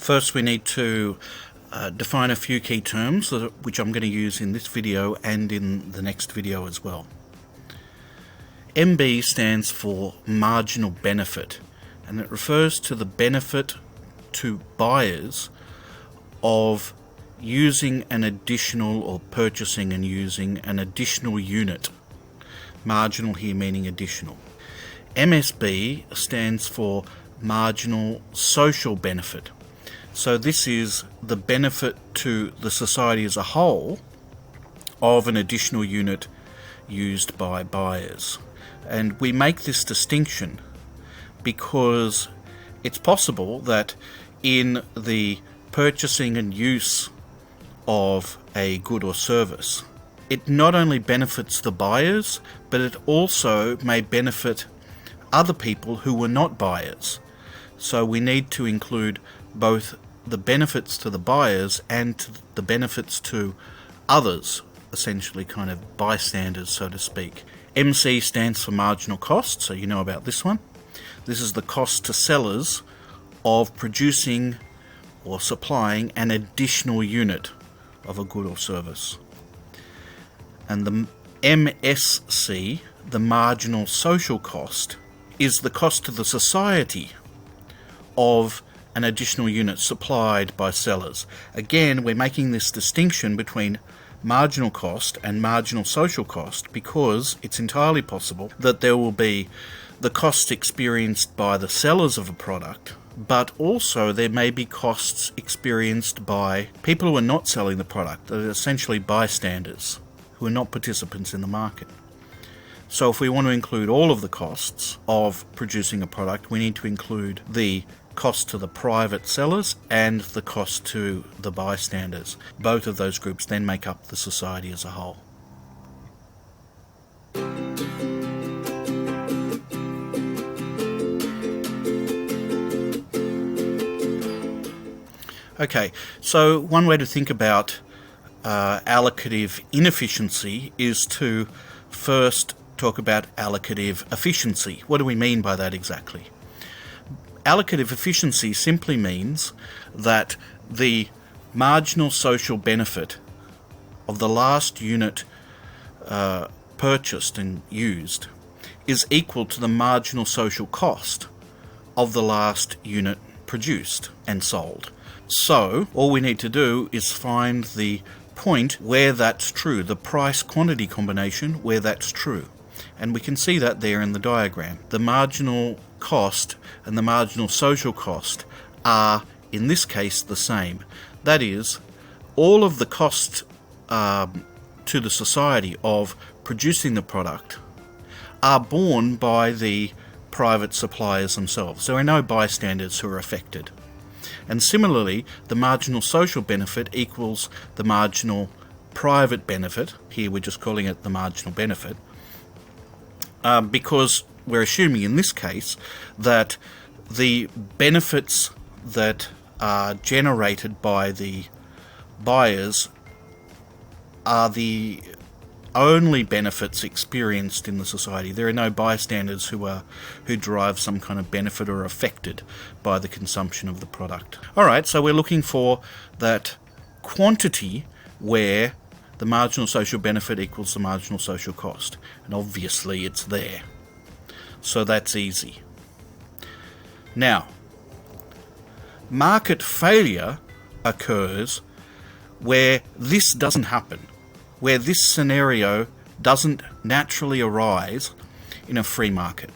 First, we need to define a few key terms which I'm going to use in this video and in the next video as well. MB stands for Marginal Benefit, and it refers to the benefit to buyers of using an additional or purchasing and using an additional unit. Marginal here meaning additional. MSB stands for Marginal Social Benefit. So this is the benefit to the society as a whole of an additional unit used by buyers. And we make this distinction because it's possible that in the purchasing and use of a good or service, it not only benefits the buyers, but it also may benefit other people who were not buyers. So we need to include both the benefits to the buyers and the benefits to others, essentially kind of bystanders, so to speak. MC stands for Marginal Cost, so you know about this one. This is the cost to sellers of producing or supplying an additional unit of a good or service. And the MSC, the Marginal Social Cost, is the cost to the society of an additional unit supplied by sellers. Again, we're making this distinction between marginal cost and marginal social cost because it's entirely possible that there will be the costs experienced by the sellers of a product, but also there may be costs experienced by people who are not selling the product, that are essentially bystanders, who are not participants in the market. So if we want to include all of the costs of producing a product, we need to include the cost to the private sellers and the cost to the bystanders. Both of those groups then make up the society as a whole. Okay, so one way to think about allocative inefficiency is to first talk about allocative efficiency. What do we mean by that exactly? Allocative efficiency simply means that the marginal social benefit of the last unit purchased and used is equal to the marginal social cost of the last unit produced and sold. So all we need to do is find the point where that's true, the price-quantity combination where that's true. And we can see that there in the diagram. The marginal cost and the marginal social cost are, in this case, the same. That is, all of the cost to the society of producing the product are borne by the private suppliers themselves. There are no bystanders who are affected. And similarly, the marginal social benefit equals the marginal private benefit. Here we're just calling it the marginal benefit, because we're assuming in this case that the benefits that are generated by the buyers are the only benefits experienced in the society. There are no bystanders who derive some kind of benefit or are affected by the consumption of the product. Alright, so we're looking for that quantity where the marginal social benefit equals the marginal social cost. And obviously it's there. So that's easy. Now, market failure occurs where this doesn't happen, where this scenario doesn't naturally arise in a free market.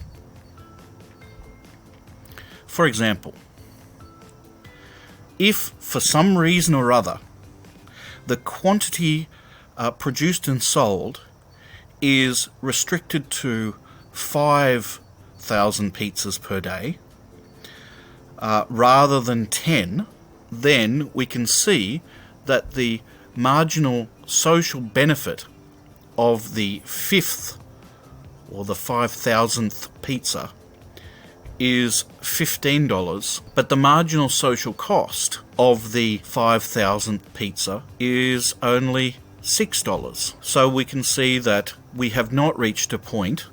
For example, if for some reason or other the quantity produced and sold is restricted to 5,000 pizzas per day rather than 10, then we can see that the marginal social benefit of the 5th or the 5,000th pizza is $15, but the marginal social cost of the 5,000th pizza is only $6. So we can see that we have not reached a point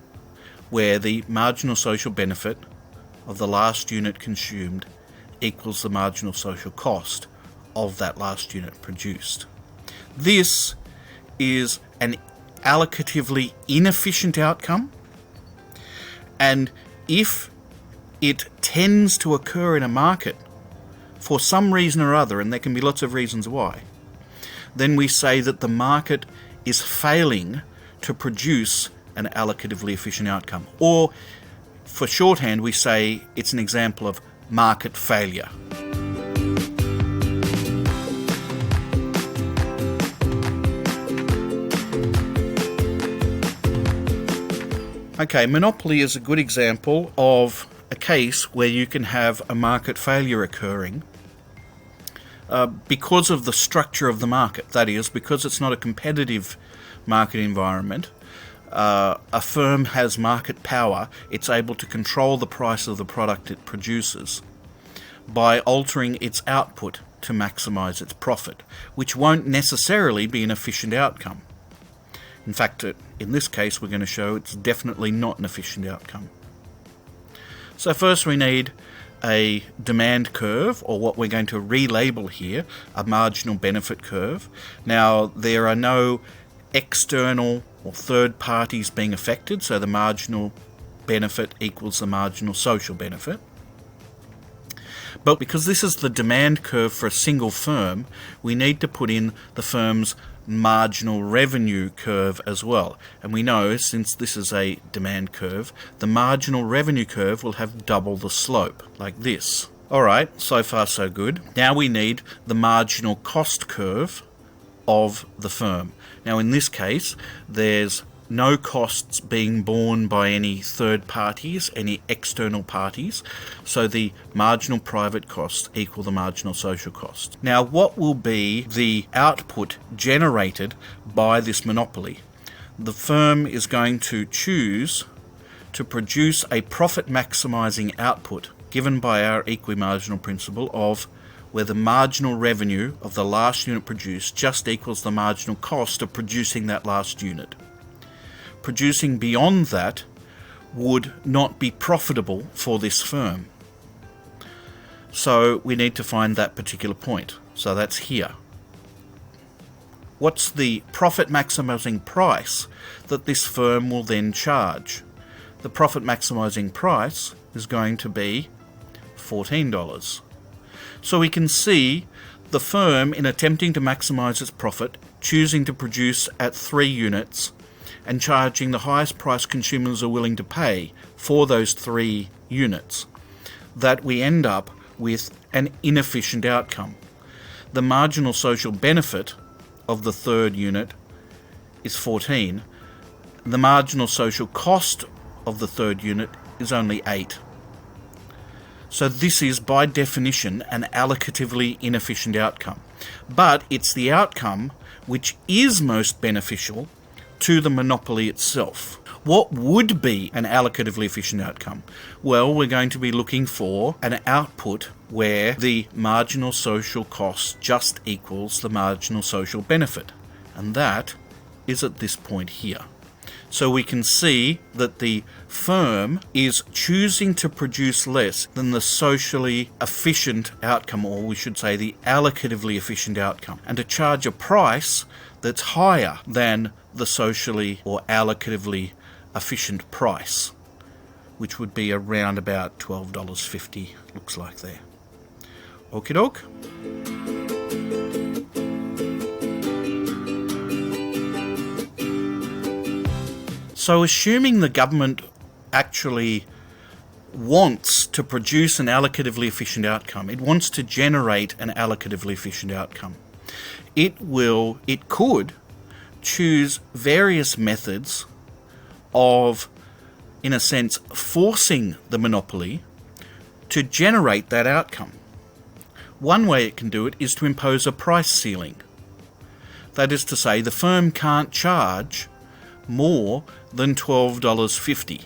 where the marginal social benefit of the last unit consumed equals the marginal social cost of that last unit produced. This is an allocatively inefficient outcome, and if it tends to occur in a market for some reason or other, and there can be lots of reasons why, then we say that the market is failing to produce an allocatively efficient outcome. Or, for shorthand, we say it's an example of market failure. Okay, monopoly is a good example of a case where you can have a market failure occurring because of the structure of the market. That is, because it's not a competitive market environment, a firm has market power. It's able to control the price of the product it produces by altering its output to maximize its profit, which won't necessarily be an efficient outcome. In fact, in this case, we're going to show it's definitely not an efficient outcome. So first we need a demand curve, or what we're going to relabel here, a marginal benefit curve. Now, there are no external or third parties being affected, so the marginal benefit equals the marginal social benefit. But because this is the demand curve for a single firm, we need to put in the firm's marginal revenue curve as well. And we know, since this is a demand curve, the marginal revenue curve will have double the slope, like this. Alright, so far so good. Now we need the marginal cost curve of the firm. Now in this case, there's no costs being borne by any third parties, any external parties, so the marginal private costs equal the marginal social cost. Now, what will be the output generated by this monopoly? The firm is going to choose to produce a profit maximizing output given by our equimarginal principle of where the marginal revenue of the last unit produced just equals the marginal cost of producing that last unit. Producing beyond that would not be profitable for this firm. So we need to find that particular point. So that's here. What's the profit maximizing price that this firm will then charge? The profit maximizing price is going to be $14. So we can see the firm, in attempting to maximize its profit, choosing to produce at 3 units and charging the highest price consumers are willing to pay for those 3 units, that we end up with an inefficient outcome. The marginal social benefit of the 3rd unit is 14. The marginal social cost of the 3rd unit is only 8. So this is, by definition, an allocatively inefficient outcome. But it's the outcome which is most beneficial to the monopoly itself. What would be an allocatively efficient outcome? Well, we're going to be looking for an output where the marginal social cost just equals the marginal social benefit. And that is at this point here. So we can see that the firm is choosing to produce less than the socially efficient outcome, or we should say the allocatively efficient outcome, and to charge a price that's higher than the socially or allocatively efficient price, which would be around about $12.50, looks like there. Okie doke. So assuming the government actually wants to produce an allocatively efficient outcome, it wants to generate an allocatively efficient outcome, it could choose various methods of, in a sense, forcing the monopoly to generate that outcome. One way it can do it is to impose a price ceiling. That is to say, the firm can't charge more than $12.50,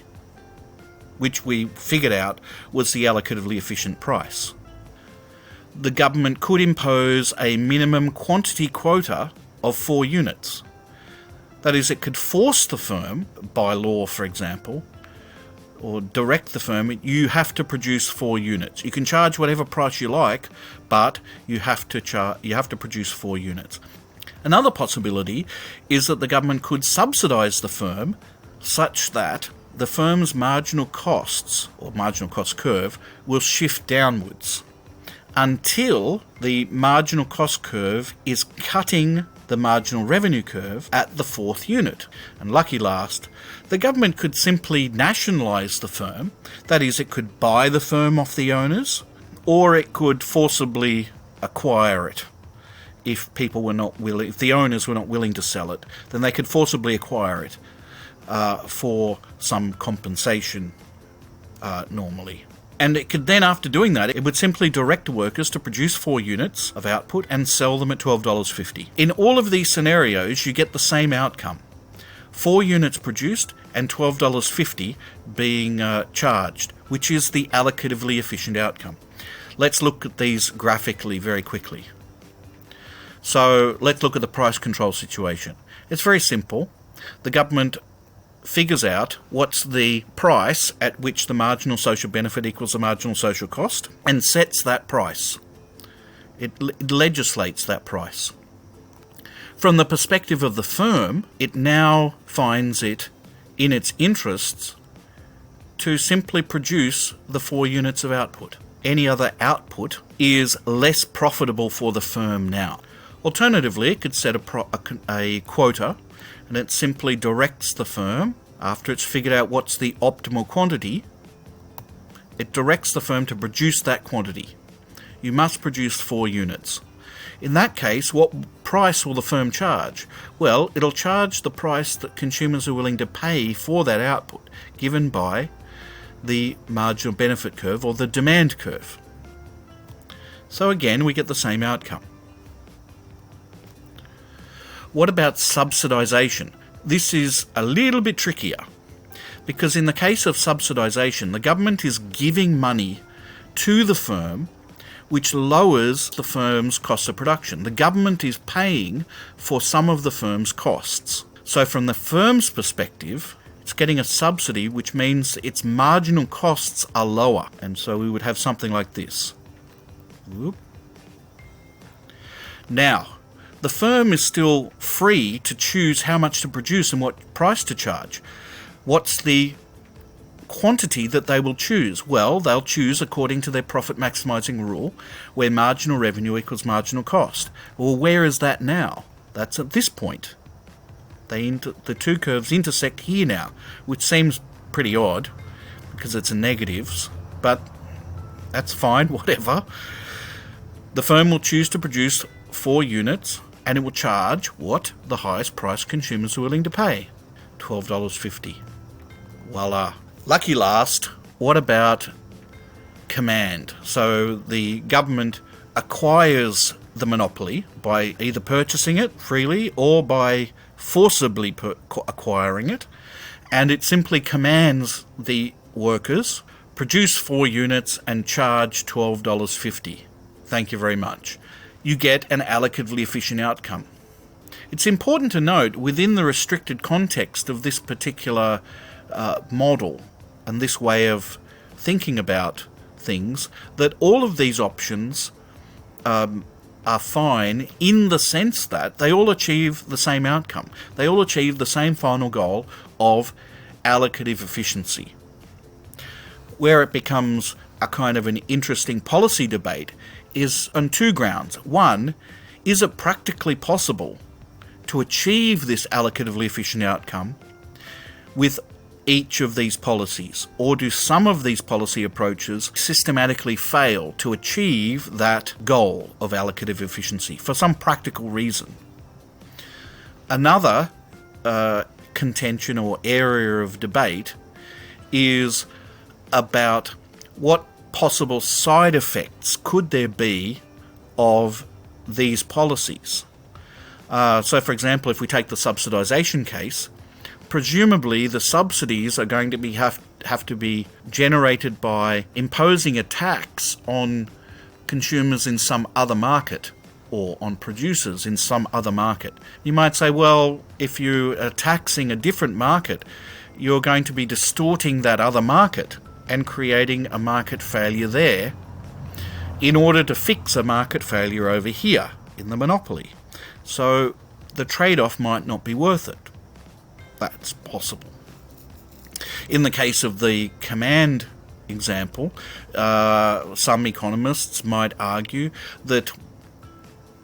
which we figured out was the allocatively efficient price. The government could impose a minimum quantity quota of 4 units. That is, it could force the firm, by law for example, or direct the firm, you have to produce 4 units. You can charge whatever price you like, but you have to produce 4 units. Another possibility is that the government could subsidise the firm such that the firm's marginal costs, or marginal cost curve, will shift downwards until the marginal cost curve is cutting the marginal revenue curve at the 4th unit. And lucky last, the government could simply nationalise the firm. That is, it could buy the firm off the owners, or it could forcibly acquire it. If the owners were not willing to sell it, then they could forcibly acquire it for some compensation normally. And it could then, after doing that, it would simply direct workers to produce 4 units of output and sell them at $12.50. In all of these scenarios, you get the same outcome. 4 units produced and $12.50 being charged, which is the allocatively efficient outcome. Let's look at these graphically very quickly. So let's look at the price control situation. It's very simple. The government figures out what's the price at which the marginal social benefit equals the marginal social cost and sets that price. It legislates that price. From the perspective of the firm, it now finds it in its interests to simply produce the 4 units of output. Any other output is less profitable for the firm now. Alternatively, it could set a quota, and it simply directs the firm, after it's figured out what's the optimal quantity, it directs the firm to produce that quantity. You must produce 4 units. In that case, what price will the firm charge? Well, it'll charge the price that consumers are willing to pay for that output, given by the marginal benefit curve or the demand curve. So again, we get the same outcome. What about subsidization? This is a little bit trickier, because in the case of subsidization, the government is giving money to the firm which lowers the firm's cost of production. The government is paying for some of the firm's costs. So from the firm's perspective, it's getting a subsidy, which means its marginal costs are lower. And so we would have something like this. Whoop. Now, the firm is still free to choose how much to produce and what price to charge. What's the quantity that they will choose? Well, they'll choose according to their profit maximising rule, where marginal revenue equals marginal cost. Well, where is that now? That's at this point. The 2 curves intersect here now, which seems pretty odd because it's negatives, but that's fine, whatever. The firm will choose to produce 4 units, and it will charge what the highest price consumers are willing to pay, $12.50. Voila. Lucky last, what about command? So the government acquires the monopoly by either purchasing it freely or by forcibly acquiring it, and it simply commands the workers, produce 4 units and charge $12.50. Thank you very much. You get an allocatively efficient outcome. It's important to note, within the restricted context of this particular model and this way of thinking about things, that all of these options are fine in the sense that they all achieve the same outcome. They all achieve the same final goal of allocative efficiency. Where it becomes a kind of an interesting policy debate is on 2 grounds. One, is it practically possible to achieve this allocatively efficient outcome with each of these policies? Or do some of these policy approaches systematically fail to achieve that goal of allocative efficiency for some practical reason? Another contention or area of debate is about what possible side effects could there be of these policies. So for example, if we take the subsidization case, presumably the subsidies are going to have to be generated by imposing a tax on consumers in some other market, or on producers in some other market. You might say, well, if you are taxing a different market, you're going to be distorting that other market and creating a market failure there in order to fix a market failure over here in the monopoly. So the trade-off might not be worth it. That's possible. In the case of the command example, some economists might argue that,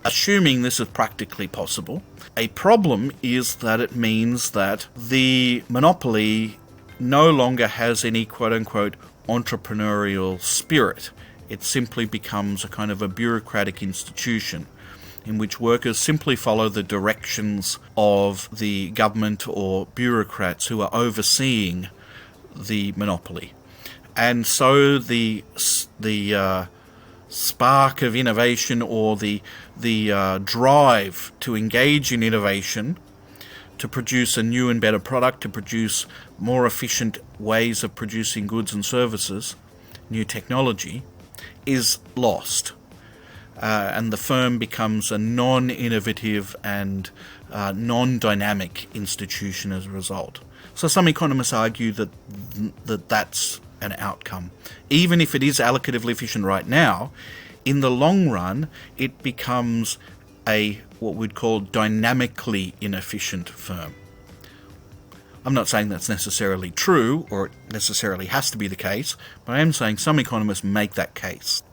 assuming this is practically possible, a problem is that it means that the monopoly no longer has any quote-unquote entrepreneurial spirit. It simply becomes a kind of a bureaucratic institution in which workers simply follow the directions of the government or bureaucrats who are overseeing the monopoly. And so the spark of innovation, or the drive to engage in innovation, to produce a new and better product, to produce more efficient ways of producing goods and services, new technology, is lost. And the firm becomes a non-innovative and non-dynamic institution as a result. So some economists argue that that's an outcome. Even if it is allocatively efficient right now, in the long run, it becomes a what we'd call dynamically inefficient firm. I'm not saying that's necessarily true, or it necessarily has to be the case, but I am saying some economists make that case.